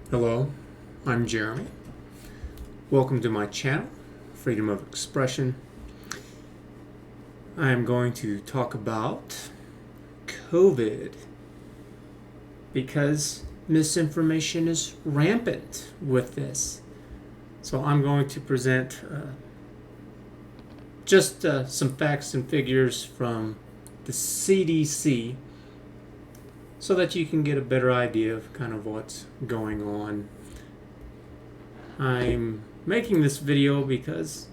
Hello, I'm Jeremy. Welcome to my channel, Freedom of Expression. I am going to talk about COVID because misinformation is rampant with this. So I'm going to present just some facts and figures from the CDC so that you can get a better idea of kind of what's going on. I'm making this video because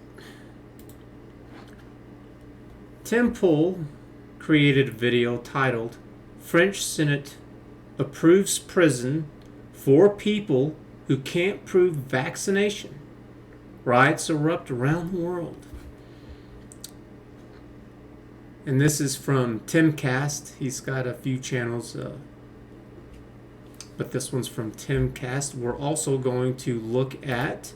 Tim Pool created a video titled French Senate Approves Prison for People Who Can't Prove Vaccination. Riots erupt around the world. And this is from Timcast. He's got a few channels, but this one's from Timcast. We're also going to look at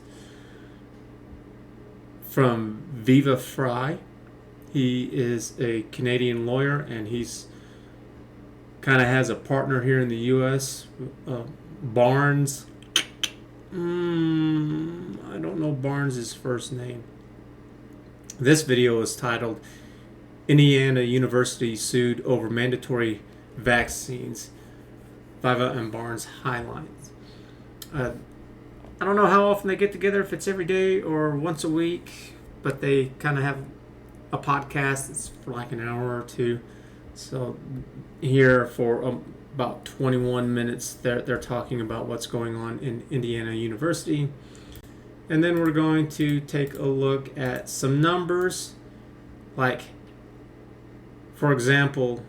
from Viva Frei. He is a Canadian lawyer, and he's kind of has a partner here in the U.S., Barnes. I don't know Barnes' first name. This video is titled Indiana University Sued Over Mandatory Vaccines. Viva and Barnes highlights. I don't know how often they get together, if it's every day or once a week, but they kind of have a podcast that's for like an hour or two. So here for about 21 minutes, they're talking about what's going on in Indiana University. And then we're going to take a look at some numbers, like, for example,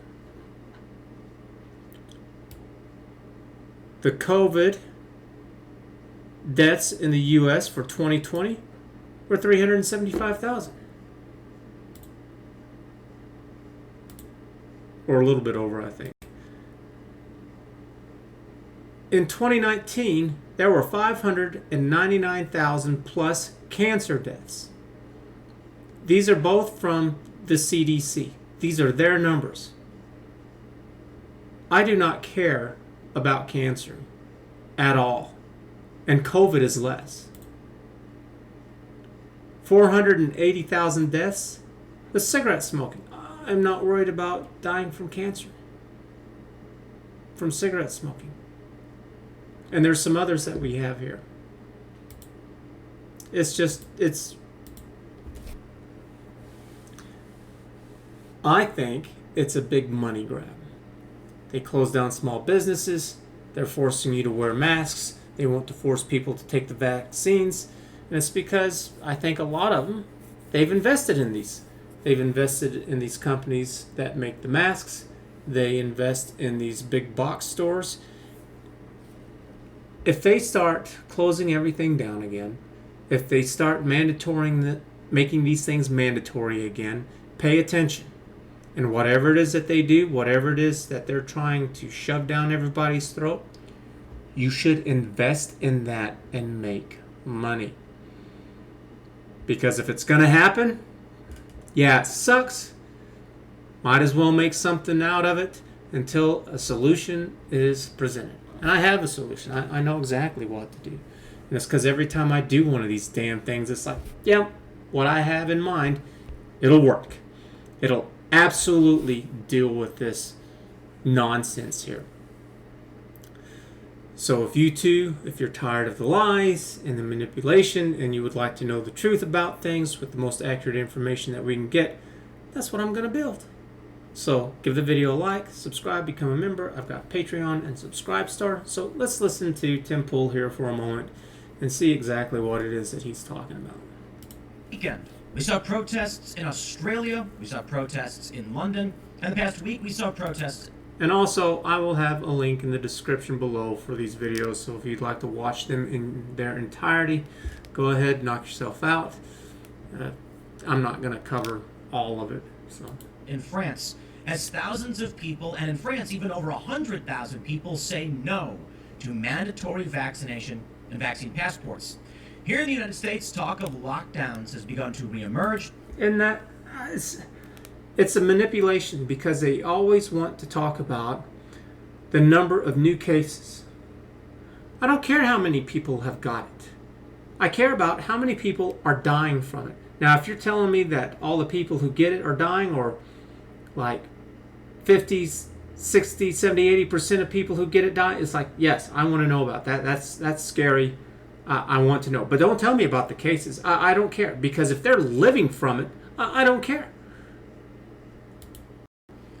the COVID deaths in the U.S. for 2020 were 375,000. Or a little bit over, I think. In 2019, there were 599,000 plus cancer deaths. These are both from the CDC. These are their numbers. I do not care about cancer at all. And COVID is less. 480,000 deaths with cigarette smoking. I'm not worried about dying from cancer from cigarette smoking. And there's some others that we have here. I think it's a big money grab. They close down small businesses. They're forcing you to wear masks. They want to force people to take the vaccines. And it's because I think a lot of them, they've invested in these. They've invested in these companies that make the masks. They invest in these big box stores. If they start closing everything down again, if they start making these things mandatory again, pay attention. And whatever it is that they do, whatever it is that they're trying to shove down everybody's throat, you should invest in that and make money. Because if it's going to happen, yeah, it sucks. Might as well make something out of it until a solution is presented. And I have a solution. I know exactly what to do. And it's because every time I do one of these damn things, it's like, yeah, what I have in mind, it'll work. It'll absolutely deal with this nonsense here. So if you're tired of the lies and the manipulation and you would like to know the truth about things with the most accurate information that we can get, that's what I'm going to build. So give the video a like, subscribe, become a member. I've got Patreon and Subscribestar. So let's listen to Tim Pool here for a moment and see exactly what it is that he's talking about. Weekend. We saw protests in Australia, we saw protests in London, and the past week we saw protests. And also, I will have a link in the description below for these videos, so if you'd like to watch them in their entirety, go ahead, knock yourself out. I'm not going to cover all of it. So. In France, as thousands of people, and in France even over 100,000 people, say no to mandatory vaccination and vaccine passports. Here in the United States, talk of lockdowns has begun to reemerge. And that it's a manipulation because they always want to talk about the number of new cases. I don't care how many people have got it. I care about how many people are dying from it. Now, if you're telling me that all the people who get it are dying, or like 50, 60, 70, 80% of people who get it die, it's like, yes, I want to know about that. That's scary. I want to know. But don't tell me about the cases. I don't care. Because if they're living from it, I don't care.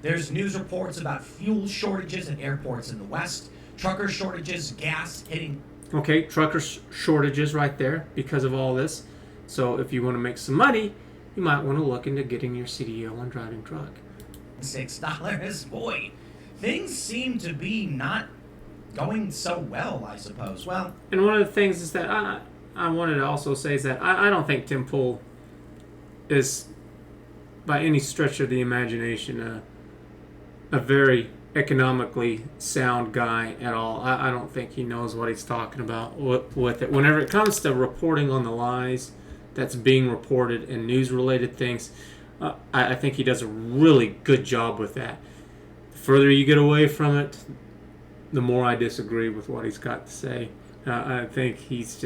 There's news reports about fuel shortages in airports in the West, trucker shortages, gas hitting. Okay, trucker shortages right there because of all this. So if you want to make some money, you might want to look into getting your CDL on driving truck. $6. Boy, things seem to be not going so well, I suppose. Well, and one of the things is that I wanted to also say is that I don't think Tim Pool is, by any stretch of the imagination, a very economically sound guy at all. I don't think he knows what he's talking about with it. Whenever it comes to reporting on the lies that's being reported and news-related things, I think he does a really good job with that. The further you get away from it, the more I disagree with what he's got to say. I think he's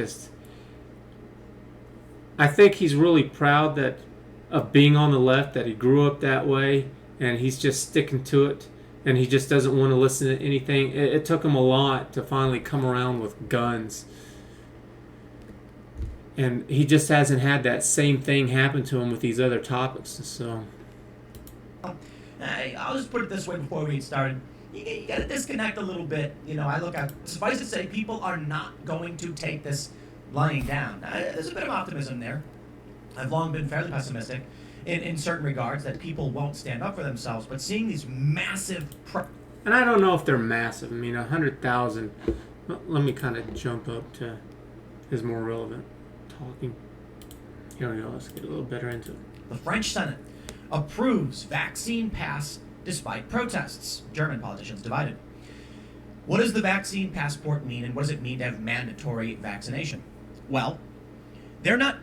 really proud of being on the left, that he grew up that way, and he's just sticking to it, and he just doesn't want to listen to anything. It took him a lot to finally come around with guns. And he just hasn't had that same thing happen to him with these other topics. So, I'll just put it this way before we get started. You got to disconnect a little bit. Suffice to say, people are not going to take this lying down. There's a bit of optimism there. I've long been fairly pessimistic in certain regards that people won't stand up for themselves, but seeing these massive... and I don't know if they're massive. I mean, 100,000... Let me kind of jump up to his more relevant talking. Here we go. Let's get a little better into it. The French Senate approves vaccine pass despite protests. German politicians divided. What does the vaccine passport mean, and what does it mean to have mandatory vaccination? Well, they're not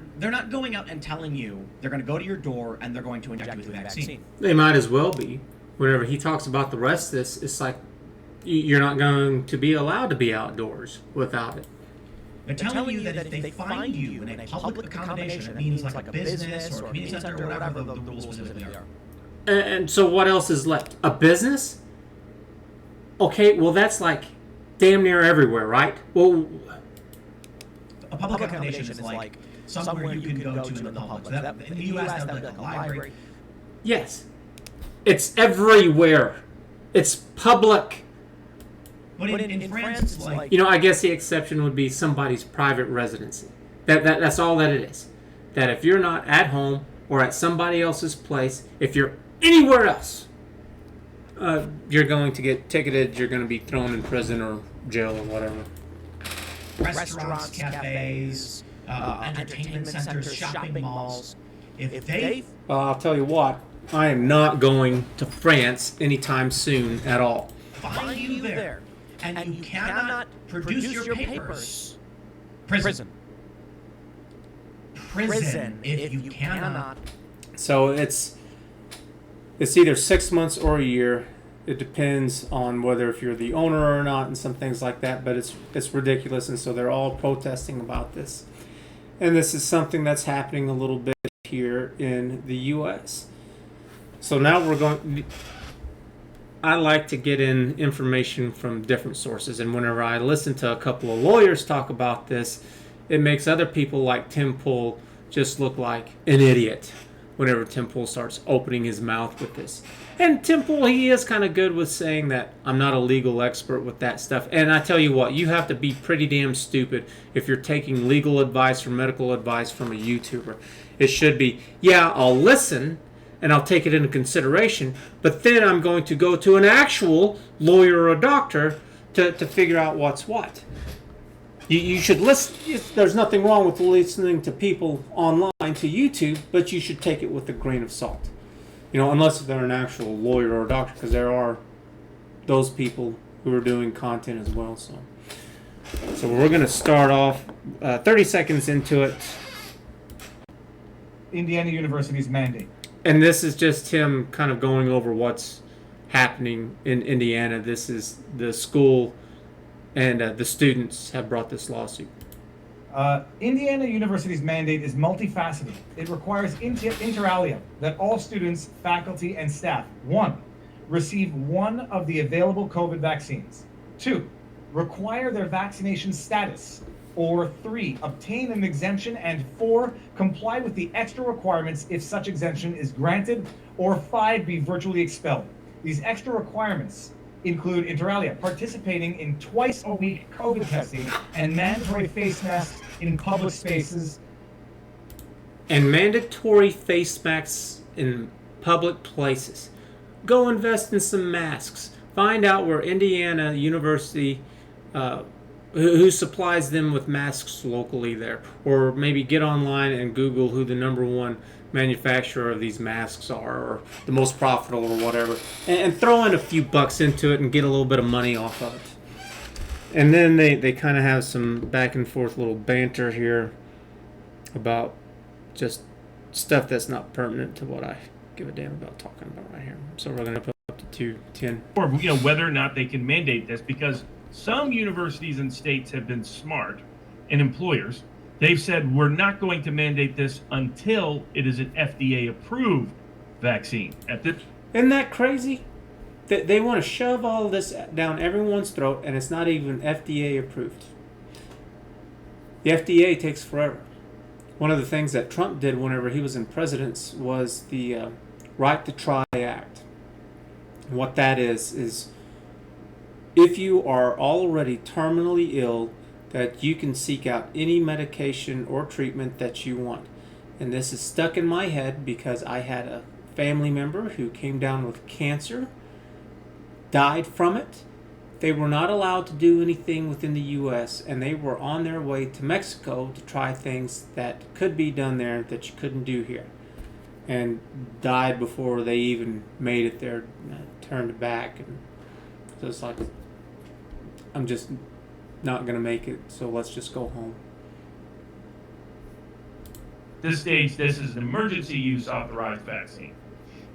going out and telling you they're going to go to your door and they're going to inject you with the vaccine. They might as well be. Whenever he talks about the rest of this, it's like you're not going to be allowed to be outdoors without it. They're telling you that if they find you in a public accommodation, it means like a business or a community center or whatever the rules specifically are. And so what else is left? A business? Okay, well that's like damn near everywhere, right? Well, a public accommodation is like somewhere you can go to in the public. In the U.S., that would be like a library. Yes. It's everywhere. It's public. But in France, it's like... I guess the exception would be somebody's private residency. That's all that it is. That if you're not at home or at somebody else's place, if you're anywhere else, you're going to get ticketed, you're going to be thrown in prison or jail or whatever. Restaurants, cafes, entertainment centers, shopping malls. If they... I'll tell you what, I am not going to France anytime soon at all. Find you there. And you cannot produce your papers. Prison if you cannot. So it's either 6 months or a year. It depends on whether if you're the owner or not and some things like that, but it's ridiculous, and so they're all protesting about this. And this is something that's happening a little bit here in the US. So now I like to get in information from different sources, and whenever I listen to a couple of lawyers talk about this, it makes other people like Tim Pool just look like an idiot whenever Tim Pool starts opening his mouth with this. And Tim Pool, he is kind of good with saying that I'm not a legal expert with that stuff. And I tell you what, you have to be pretty damn stupid if you're taking legal advice or medical advice from a YouTuber. It should be, yeah, I'll listen and I'll take it into consideration, but then I'm going to go to an actual lawyer or a doctor to figure out what's what. You should listen. There's nothing wrong with listening to people online, to YouTube, but you should take it with a grain of salt. Unless they're an actual lawyer or a doctor, because there are those people who are doing content as well. So we're going to start off 30 seconds into it. Indiana University's mandate. And this is just him kind of going over what's happening in Indiana. This is the school And the students have brought this lawsuit. Indiana University's mandate is multifaceted. It requires inter alia that all students, faculty, and staff, 1, receive one of the available COVID vaccines, 2, require their vaccination status, or 3, obtain an exemption, and 4, comply with the extra requirements if such exemption is granted, or 5, be virtually expelled. These extra requirements include, inter alia, participating in twice-a-week COVID testing and mandatory face masks in public spaces. And mandatory face masks in public places. Go invest in some masks. Find out where Indiana University, who supplies them with masks locally there. Or maybe get online and Google who the #1 manufacturer of these masks are, or the most profitable, or whatever, and throw in a few bucks into it and get a little bit of money off of it. And then they kind of have some back and forth little banter here about just stuff that's not pertinent to what I give a damn about talking about right here. So we're going to put up to 210. Or whether or not they can mandate this, because some universities and states have been smart, and employers. They've said, we're not going to mandate this until it is an FDA-approved vaccine. Isn't that crazy? They want to shove all of this down everyone's throat, and it's not even FDA approved. The FDA takes forever. One of the things that Trump did whenever he was in presidents was the Right to Try Act. And what that is if you are already terminally ill, that you can seek out any medication or treatment that you want. And this is stuck in my head because I had a family member who came down with cancer, died from it. They were not allowed to do anything within the U.S., and they were on their way to Mexico to try things that could be done there that you couldn't do here, and died before they even made it there, turned back. And so it's like, I'm just not going to make it, so let's just go home. This stage, this is an emergency use authorized vaccine.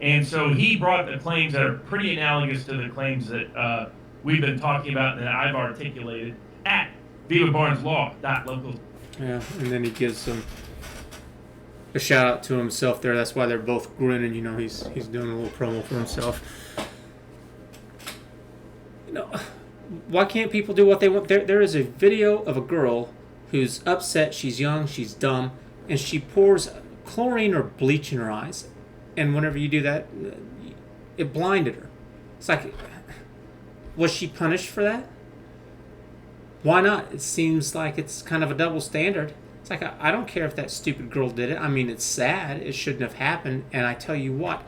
And so he brought the claims that are pretty analogous to the claims that we've been talking about and that I've articulated at vivabarneslaw.local. Yeah, and then he gives them a shout out to himself there. That's why they're both grinning. He's doing a little promo for himself. Why can't people do what they want? There is a video of a girl who's upset. She's young, she's dumb, and she pours chlorine or bleach in her eyes. And whenever you do that, it blinded her. It's like, was she punished for that? Why not? It seems like it's kind of a double standard. It's like, I don't care if that stupid girl did it. I mean, it's sad. It shouldn't have happened. And I tell you what,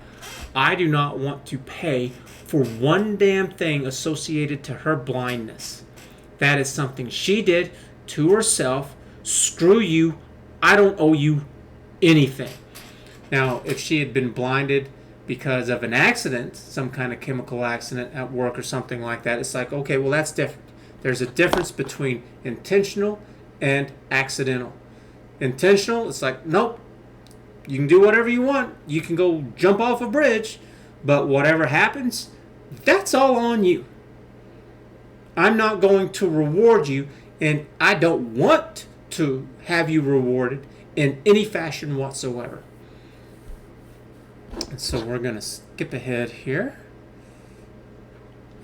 I do not want to pay for one damn thing associated to her blindness. That is something she did to herself. Screw you. I don't owe you anything. Now, if she had been blinded because of an accident, some kind of chemical accident at work or something like that, it's like, okay, well, that's different. There's a difference between intentional and accidental. Intentional, it's like, nope, you can do whatever you want. You can go jump off a bridge, but whatever happens, that's all on you. I'm not going to reward you, and I don't want to have you rewarded in any fashion whatsoever. And so we're going to skip ahead here.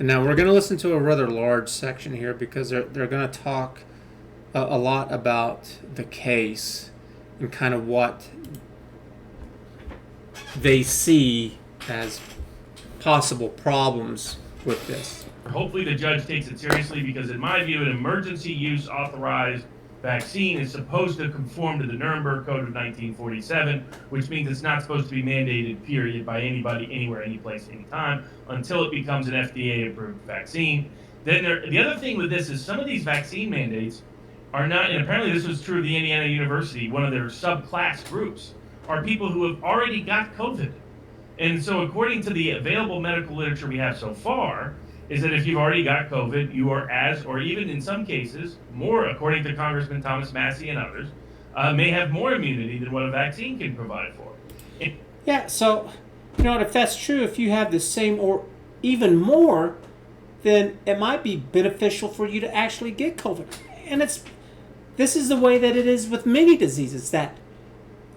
And now we're going to listen to a rather large section here because they're going to talk a lot about the case and kind of what they see as possible problems with this. Hopefully the judge takes it seriously because in my view, an emergency use authorized vaccine is supposed to conform to the Nuremberg Code of 1947, which means it's not supposed to be mandated, period, by anybody, anywhere, anyplace, anytime, until it becomes an FDA-approved vaccine. Then the other thing with this is some of these vaccine mandates are not, and apparently this was true of the Indiana University, one of their subclass groups, are people who have already got COVID. And so according to the available medical literature we have so far, is that if you've already got COVID, you are as, or even in some cases, more, according to Congressman Thomas Massey and others, may have more immunity than what a vaccine can provide for. Yeah, so, if that's true, if you have the same or even more then it might be beneficial for you to actually get COVID. And this is the way that it is with many diseases, that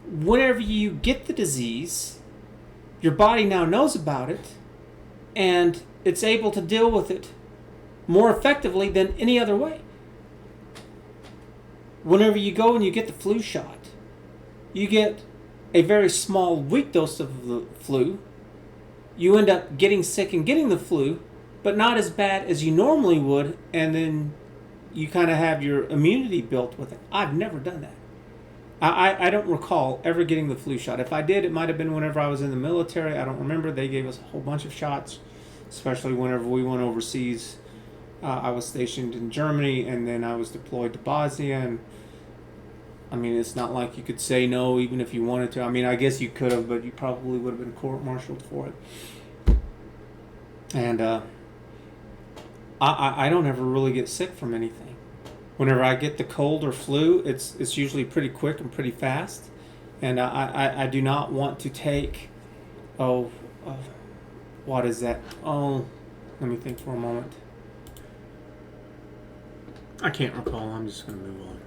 whenever you get the disease, your body now knows about it, and it's able to deal with it more effectively than any other way. Whenever you go and you get the flu shot, you get a very small, weak dose of the flu. You end up getting sick and getting the flu, but not as bad as you normally would, and then you kind of have your immunity built with it. I've never done that. I don't recall ever getting the flu shot. If I did, it might have been whenever I was in the military. I don't remember. They gave us a whole bunch of shots, especially whenever we went overseas. I was stationed in Germany, and then I was deployed to Bosnia. And I mean, it's not like you could say no even if you wanted to. I mean, I guess you could have, but you probably would have been court-martialed for it. And I don't ever really get sick from anything. Whenever I get the cold or flu, it's usually pretty quick and pretty fast. And I do not want to take, what is that? Oh, let me think for a moment. I can't recall. I'm just going to move on.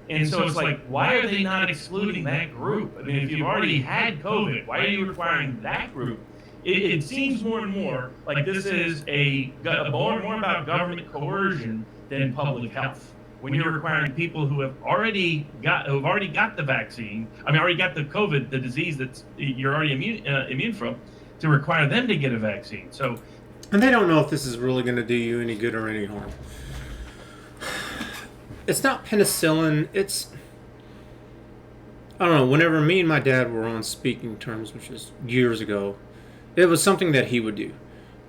And so it's like, why are they not excluding that group? I mean, if you've already had COVID, why are you requiring that group? It seems more and more like this is more about government coercion than public health. When you're requiring people who have already got the vaccine, already got the COVID, the disease that you're already immune from, to require them to get a vaccine. So, and they don't know if this is really going to do you any good or any harm. It's not penicillin. I don't know. Whenever me and my dad were on speaking terms, which was years ago, it was something that he would do,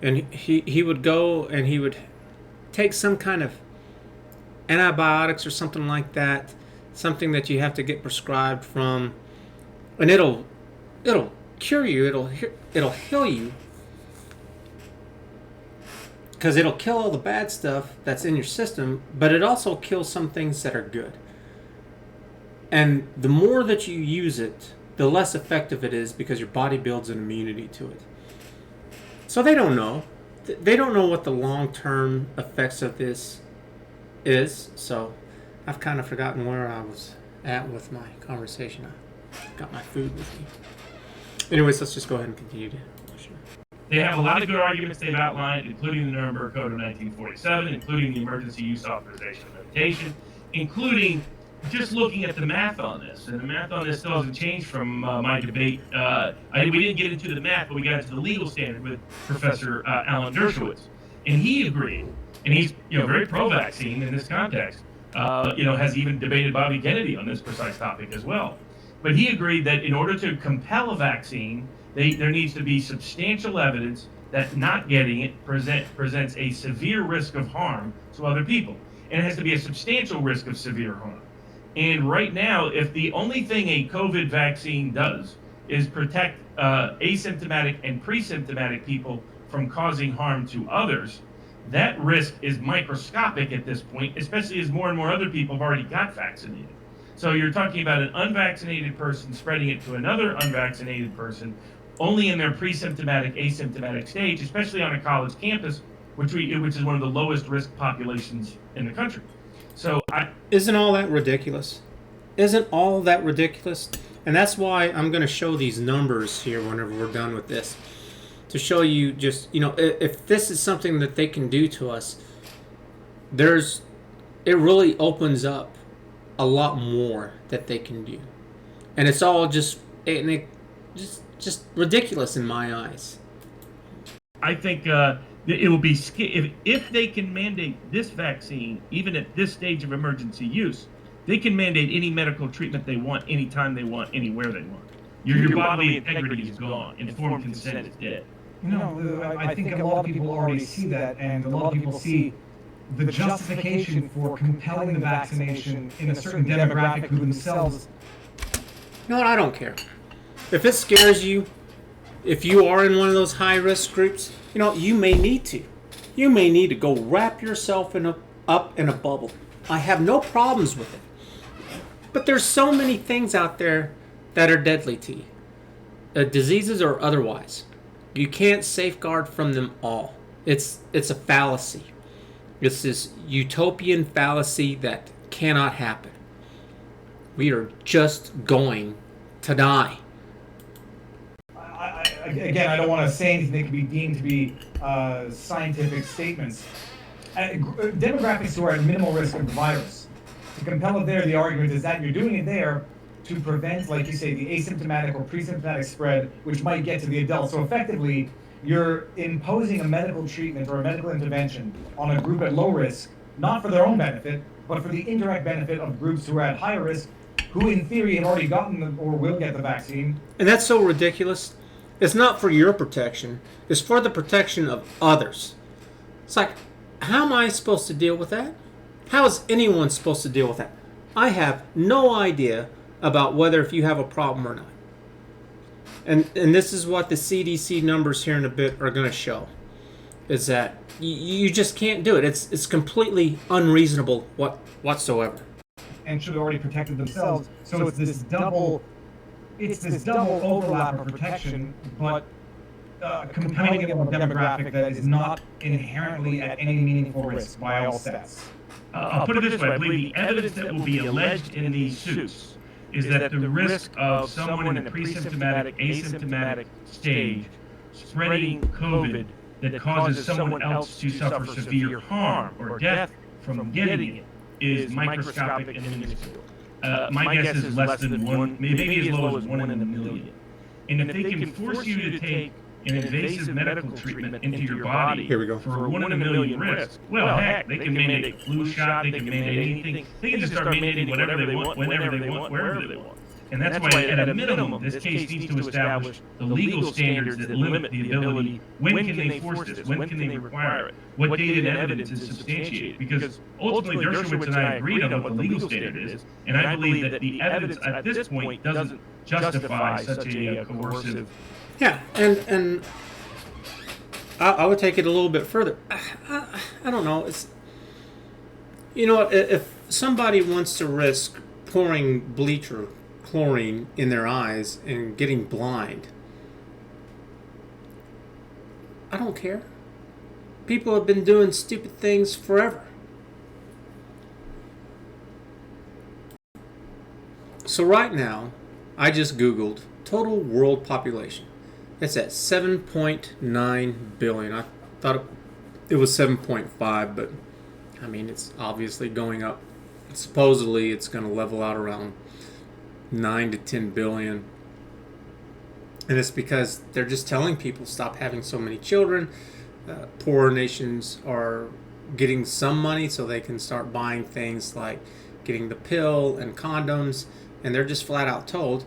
and he would go and he would take some kind of antibiotics or something like that, something that you have to get prescribed from, and it'll cure you, it'll heal you, because it'll kill all the bad stuff that's in your system, but it also kills some things that are good. And the more that you use it, the less effective it is, because your body builds an immunity to it. So they don't know. They don't know what the long-term effects of this is. So I've kind of forgotten where I was at with my conversation. I got my food with me. Anyways, let's just go ahead and continue to question. They have a lot of good arguments they've outlined, including the Nuremberg Code of 1947, including the emergency use authorization of medication, including just looking at the math on this. And the math on this still hasn't changed from my debate. We didn't get into the math, but we got into the legal standard with Professor Alan Dershowitz. And he agreed, and he's very pro-vaccine in this context, has even debated Bobby Kennedy on this precise topic as well. But he agreed that in order to compel a vaccine, there needs to be substantial evidence that not getting it presents a severe risk of harm to other people. And it has to be a substantial risk of severe harm. And right now, if the only thing a COVID vaccine does is protect asymptomatic and pre-symptomatic people from causing harm to others, that risk is microscopic at this point, especially as more and more other people have already got vaccinated. So you're talking about an unvaccinated person spreading it to another unvaccinated person only in their pre-symptomatic, asymptomatic stage, especially on a college campus, which is one of the lowest risk populations in the country. So Isn't all that ridiculous? Isn't all that ridiculous? And that's why I'm going to show these numbers here whenever we're done with this, to show you just, if this is something that they can do to us, it really opens up a lot more that they can do. And it's all just ridiculous in my eyes. I think it will be if they can mandate this vaccine, even at this stage of emergency use, they can mandate any medical treatment they want, anytime they want, anywhere they want. Your bodily integrity is gone. Informed consent is dead. I think a lot of people already see that, and a lot of people see the justification for compelling the vaccination in a certain demographic who themselves. You know what? I don't care. If it scares you, if you are in one of those high-risk groups, you may need to. You may need to go wrap yourself up in a bubble. I have no problems with it. But there's so many things out there that are deadly to you. Diseases or otherwise. You can't safeguard from them all. It's a fallacy. It's this utopian fallacy that cannot happen. We are just going to die. Again, I don't want to say anything that can be deemed to be scientific statements. Demographics who are at minimal risk of the virus. To compel it there, the argument is that you're doing it there to prevent, like you say, the asymptomatic or pre-symptomatic spread, which might get to the adults. So effectively, you're imposing a medical treatment or a medical intervention on a group at low risk, not for their own benefit, but for the indirect benefit of groups who are at higher risk, who in theory have already gotten or will get the vaccine. And that's so ridiculous. It's not for your protection. It's for the protection of others. It's like, how am I supposed to deal with that? How is anyone supposed to deal with that? I have no idea about whether if you have a problem or not. And this is what the CDC numbers here in a bit are going to show, is that you just can't do it. It's completely unreasonable whatsoever. And should have already protected themselves. So it's this double overlap of protection, but compelling of a demographic that is not inherently at any meaningful risk by all stats. I'll put it this way: I believe the evidence that will be alleged in these suits is that the risk of someone in a pre-symptomatic, asymptomatic stage spreading COVID that causes someone else to suffer severe harm or death from getting it is microscopic and minuscule. My guess is less than one, maybe as low as 1 in a million. And if they can force you to take an invasive medical treatment into your body Here we go. for a 1 in a million risk, well, heck, they can mandate a flu shot, they can mandate anything. They can just start mandating whatever they want, whenever they want, wherever they want. And that's why, at a minimum, this case needs to establish the legal standards that limit the ability. When can they force this? When can they require it? What data and evidence is substantiated? Because ultimately, Dershowitz and I agreed on what the legal standard is, and I believe that the evidence at this point doesn't justify such a coercive. Yeah, and I would take it a little bit further. I don't know. It's, you know, if somebody wants to risk pouring bleach or chlorine in their eyes and getting blind, I don't care. People have been doing stupid things forever. So right now, I just Googled total world population. It's at 7.9 billion. I thought it was 7.5, but I mean, it's obviously going up. Supposedly, it's going to level out around 9 to 10 billion. And it's because they're just telling people stop having so many children. Poorer nations are getting some money so they can start buying things like getting the pill and condoms. And they're just flat out told,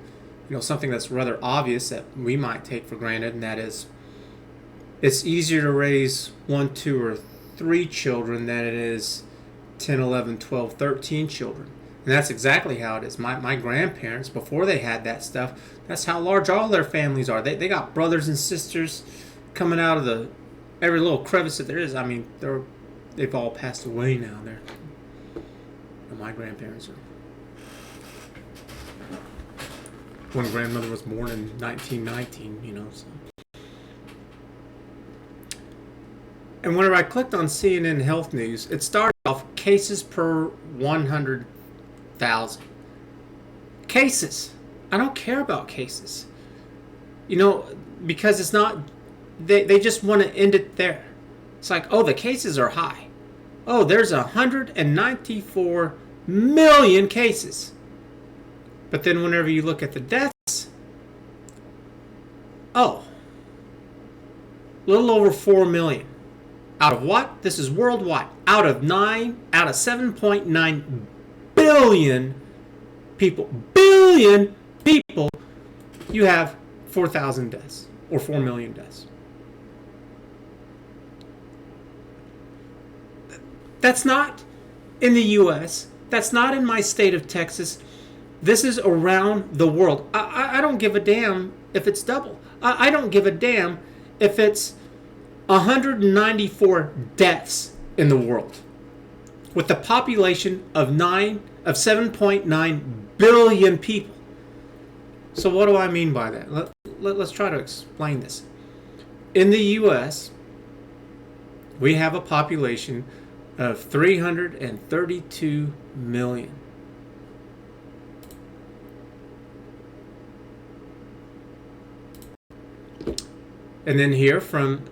you know, something that's rather obvious that we might take for granted, and that is it's easier to raise 1, 2, or 3 children than it is 10, 11, 12, 13 children. And that's exactly how it is. My grandparents, before they had that stuff, that's how large all their families are. They got brothers and sisters coming out of every little crevice that there is. I mean, they've all passed away now. My grandparents are. One grandmother was born in 1919, you know. So. And whenever I clicked on CNN Health News, it started off cases per 100,000. Cases. I don't care about cases. You know, because it's not, they just want to end it there. It's like, oh, the cases are high. Oh, there's 194 million cases. But then whenever you look at the deaths, oh, a little over 4 million. Out of what? This is worldwide. Out of 7.9 billion people, you have 4,000 deaths or 4 million deaths. That's not in the U.S. That's not in my state of Texas. This is around the world. I don't give a damn if it's double. I don't give a damn if it's 194 deaths in the world with the population of 7.9 billion people. So what do I mean by that? Let's try to explain this. In the U.S., we have a population of 332 million. And then here from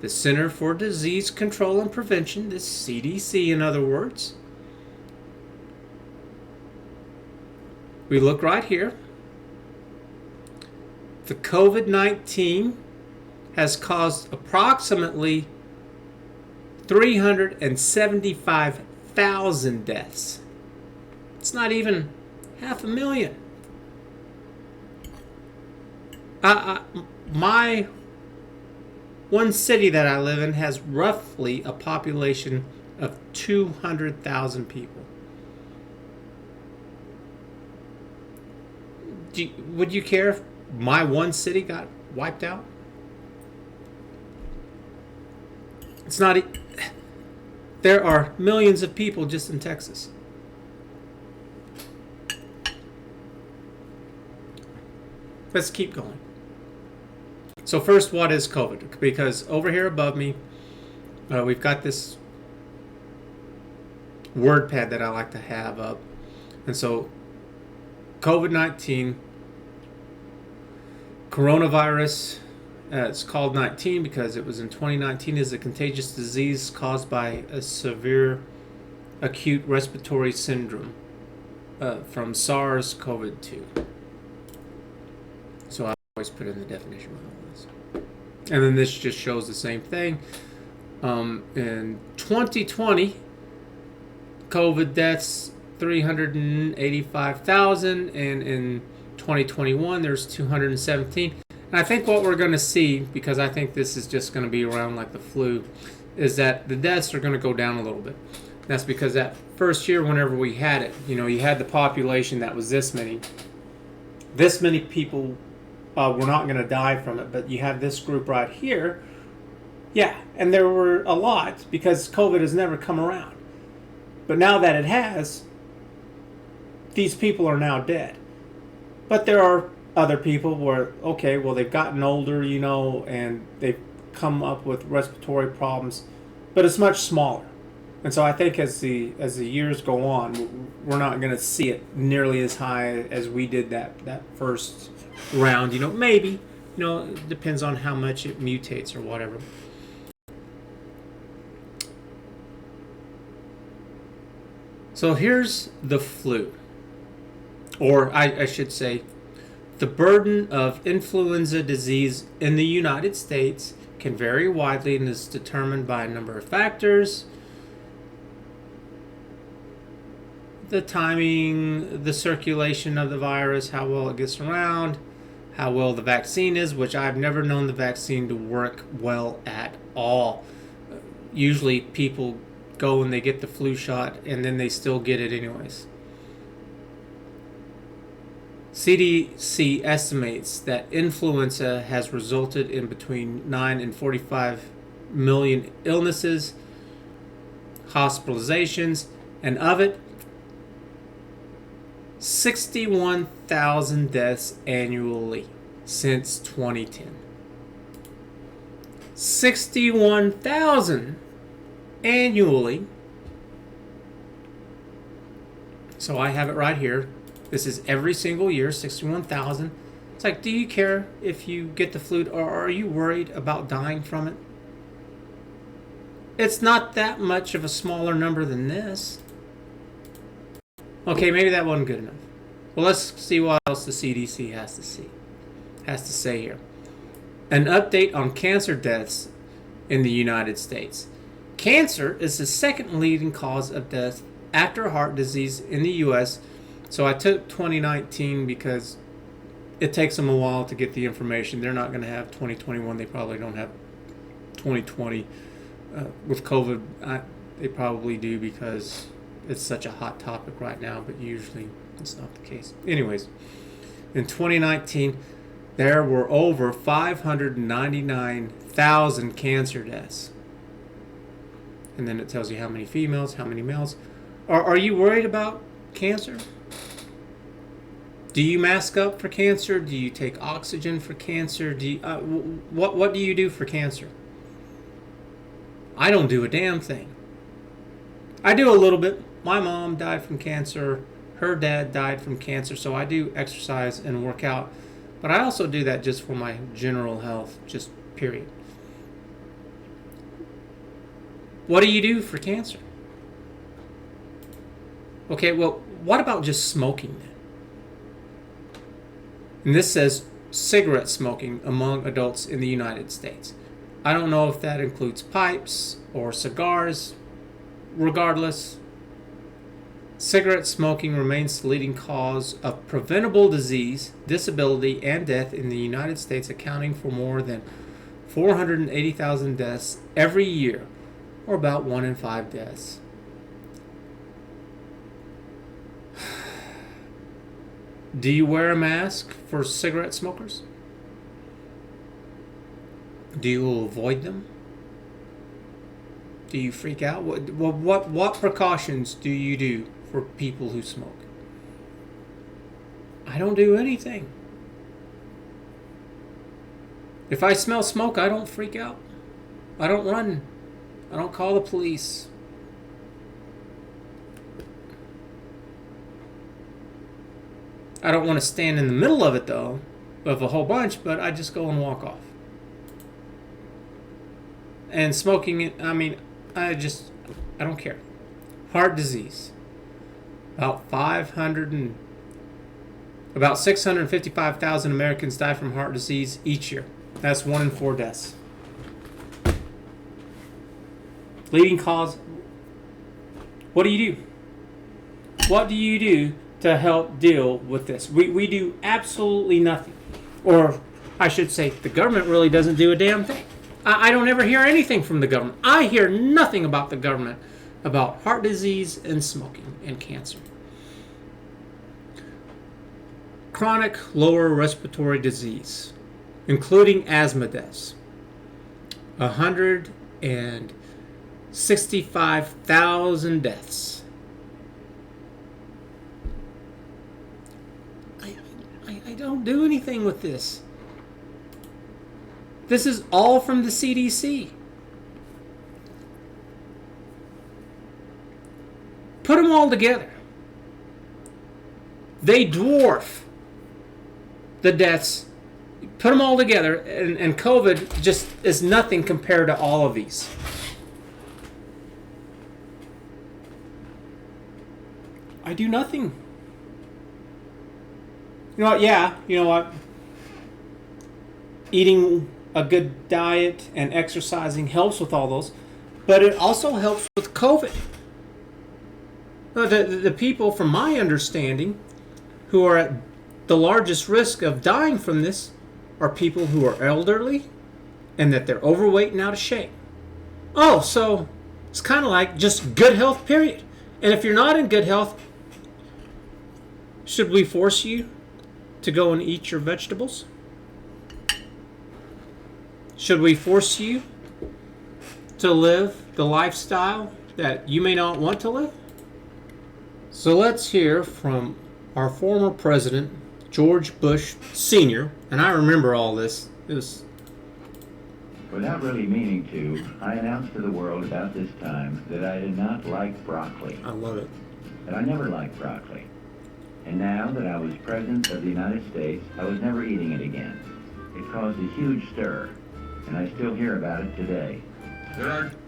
the Center for Disease Control and Prevention, the CDC in other words, we look right here. The COVID-19 has caused approximately 375,000 deaths. It's not even 500,000. My one city that I live in has roughly a population of 200,000 people. Would you care if my one city got wiped out? It's not. There are millions of people just in Texas. Let's keep going. So first, what is COVID? Because over here above me, we've got this word pad that I like to have up. And so COVID-19, coronavirus, it's called 19 because it was in 2019, is a contagious disease caused by a severe acute respiratory syndrome from SARS-CoV-2. So I always put in the definition of all this. And then this just shows the same thing. In 2020, COVID deaths 385,000, and in 2021 there's 217. And I think what we're going to see, because I think this is just going to be around like the flu, is that the deaths are going to go down a little bit. That's because that first year, whenever we had it, you had the population that was this many people were not going to die from it, but you have this group right here, yeah, and there were a lot because COVID has never come around. But now that it has, these people are now dead. But there are other people where, okay, well, they've gotten older, and they've come up with respiratory problems, but it's much smaller. And so I think as the years go on, we're not going to see it nearly as high as we did that first round. Maybe, it depends on how much it mutates or whatever. So here's the flu, or I should say, the burden of influenza disease in the United States can vary widely and is determined by a number of factors. The timing, the circulation of the virus, how well it gets around, how well the vaccine is, which I've never known the vaccine to work well at all. Usually people go and they get the flu shot and then they still get it anyways. CDC estimates that influenza has resulted in between 9 and 45 million illnesses, hospitalizations, and of it, 61,000 deaths annually since 2010. 61,000 annually. So I have it right here. This is every single year, 61,000. It's like, do you care if you get the flu, or are you worried about dying from it? It's not that much of a smaller number than this. Okay, maybe that wasn't good enough. Well, let's see what else the CDC has to say here. An update on cancer deaths in the United States. Cancer is the second leading cause of death after heart disease in the U.S. So I took 2019 because it takes them a while to get the information. They're not going to have 2021. They probably don't have 2020. With COVID, they probably do because it's such a hot topic right now, but usually it's not the case. Anyways, in 2019, there were over 599,000 cancer deaths. And then it tells you how many females, how many males. Are you worried about cancer? Do you mask up for cancer? Do you take oxygen for cancer? What do you do for cancer? I don't do a damn thing. I do a little bit. My mom died from cancer. Her dad died from cancer. So I do exercise and work out. But I also do that just for my general health, just period. What do you do for cancer? Okay, well, what about just smoking then? And this says cigarette smoking among adults in the United States. I don't know if that includes pipes or cigars. Regardless, cigarette smoking remains the leading cause of preventable disease, disability, and death in the United States, accounting for more than 480,000 deaths every year, or about 1 in 5 deaths. Do you wear a mask for cigarette smokers? Do you avoid them? Do you freak out? What precautions do you do for people who smoke? I don't do anything. If I smell smoke, I don't freak out. I don't run. I don't call the police. I don't want to stand in the middle of it, though, of a whole bunch, but I just go and walk off. And smoking it, I mean, I don't care. Heart disease. About 655,000 Americans die from heart disease each year. That's 1 in 4 deaths. Leading cause. What do you do? What do you do to help deal with this? We do absolutely nothing. Or I should say, the government really doesn't do a damn thing. I don't ever hear anything from the government. I hear nothing about the government about heart disease and smoking and cancer. Chronic lower respiratory disease, including asthma deaths. 165,000 deaths. I don't do anything with this. This is all from the CDC. Put them all together. They dwarf the deaths. Put them all together, and COVID just is nothing compared to all of these. I do nothing. You know what? Yeah, you know what? Eating a good diet and exercising helps with all those, but it also helps with COVID. The people, from my understanding, who are at the largest risk of dying from this are people who are elderly and that they're overweight and out of shape. Oh, so it's kind of like just good health, period. And if you're not in good health, should we force you to go and eat your vegetables? Should we force you to live the lifestyle that you may not want to live? So let's hear from our former president, George Bush Sr., and I remember all this. It was... Without really meaning to, I announced to the world about this time that I did not like broccoli. I love it. That I never liked broccoli. And now that I was President of the United States, I was never eating it again. It caused a huge stir, and I still hear about it today.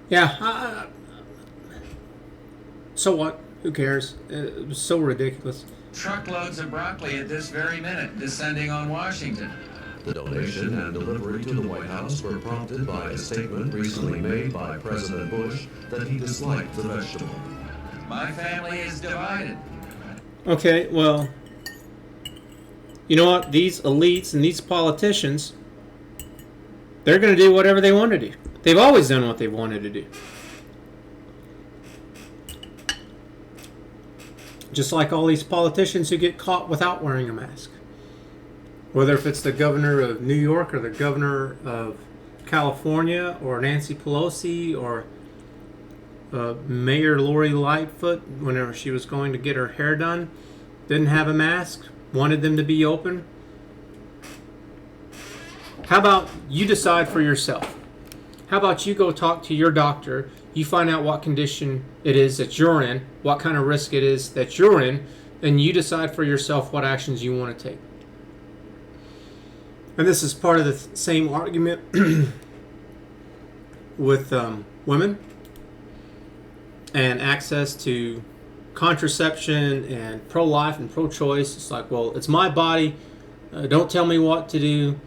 Yeah, so what? Who cares? It was so ridiculous. Truckloads of broccoli at this very minute descending on Washington. The donation and delivery to the White House were prompted by a statement recently made by President Bush that he disliked the vegetable. My family is divided. Okay, well, you know what? These elites and these politicians, they're going to do whatever they want to do. They've always done what they wanted to do. Just like all these politicians who get caught without wearing a mask. Whether if it's the governor of New York or the governor of California or Nancy Pelosi or Mayor Lori Lightfoot, whenever she was going to get her hair done, didn't have a mask, wanted them to be open. How about you decide for yourself? How about you go talk to your doctor, you find out what condition it is that you're in, what kind of risk it is that you're in, and you decide for yourself what actions you want to take. And this is part of the same argument with women and access to contraception and pro-life and pro-choice. It's like, well, it's my body. Don't tell me what to do.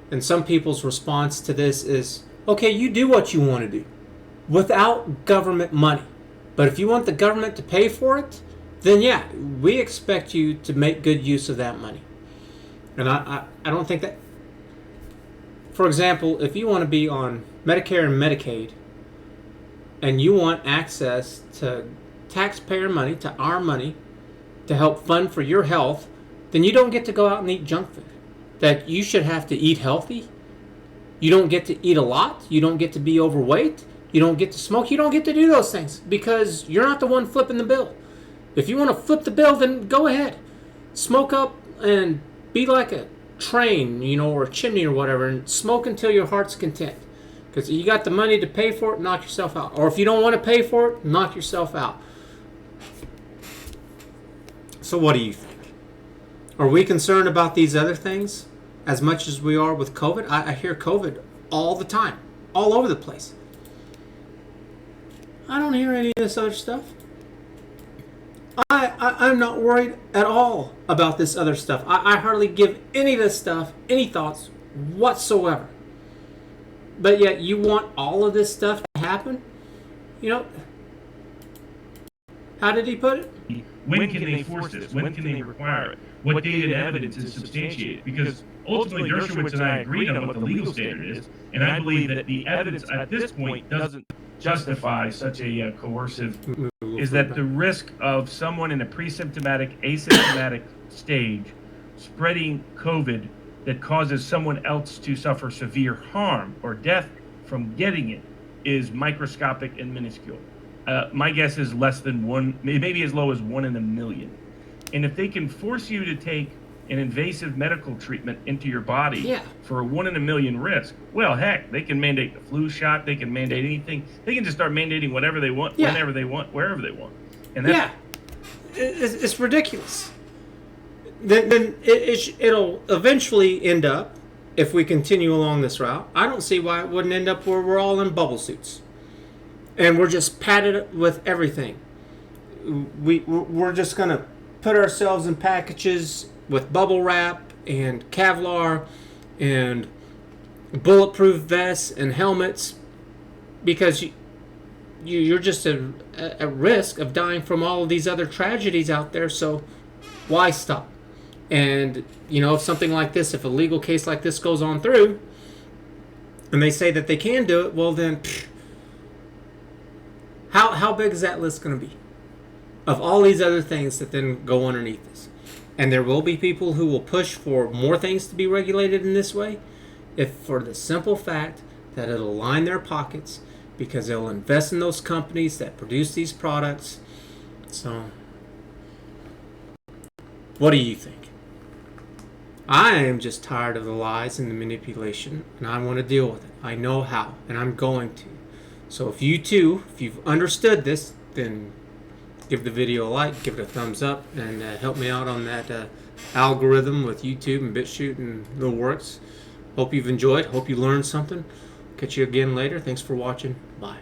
And some people's response to this is, okay, you do what you want to do without government money. But if you want the government to pay for it, then yeah, we expect you to make good use of that money. And I don't think that, for example, if you want to be on Medicare and Medicaid and you want access to taxpayer money, to our money, to help fund for your health, then you don't get to go out and eat junk food. That you should have to eat healthy. You don't get to eat a lot. You don't get to be overweight. You don't get to smoke. You don't get to do those things because you're not the one flipping the bill. If you want to flip the bill, then go ahead. Smoke up and be like a train, or a chimney or whatever, and smoke until your heart's content. Because you got the money to pay for it, knock yourself out. Or if you don't want to pay for it, knock yourself out. So what do you think? Are we concerned about these other things as much as we are with COVID? I hear COVID all the time, all over the place. I don't hear any of this other stuff. I'm not worried at all about this other stuff. I hardly give any of this stuff any thoughts whatsoever. But yet you want all of this stuff to happen? How did he put it? When can they force this? When can they require it? What data and evidence is substantiated? Because ultimately, Dershowitz and I agreed on what the legal standard is, and I believe that the evidence at this point doesn't justify such a coercive. Is that the risk of someone in a pre-symptomatic, asymptomatic stage spreading COVID that causes someone else to suffer severe harm or death from getting it is microscopic and minuscule. My guess is less than one, maybe as low as 1 in a million. And if they can force you to take an invasive medical treatment into your body for a 1 in a million risk, well, heck, they can mandate the flu shot. They can mandate anything. They can just start mandating whatever they want, whenever they want, wherever they want. And that's, it's ridiculous. Then it'll eventually end up, if we continue along this route, I don't see why it wouldn't end up where we're all in bubble suits. And we're just padded with everything. We're just going to put ourselves in packages with bubble wrap and Kevlar and bulletproof vests and helmets because you're just at risk of dying from all of these other tragedies out there. So why stop? And, if something like this, if a legal case like this goes on through and they say that they can do it, well then... How big is that list going to be of all these other things that then go underneath this? And there will be people who will push for more things to be regulated in this way, if for the simple fact that it'll line their pockets because they'll invest in those companies that produce these products. So, what do you think? I am just tired of the lies and the manipulation, and I want to deal with it. I know how, and I'm going to. So if you've understood this, then give the video a like, give it a thumbs up, and help me out on that algorithm with YouTube and Bitchute and the works. Hope you've enjoyed. Hope you learned something. Catch you again later. Thanks for watching. Bye.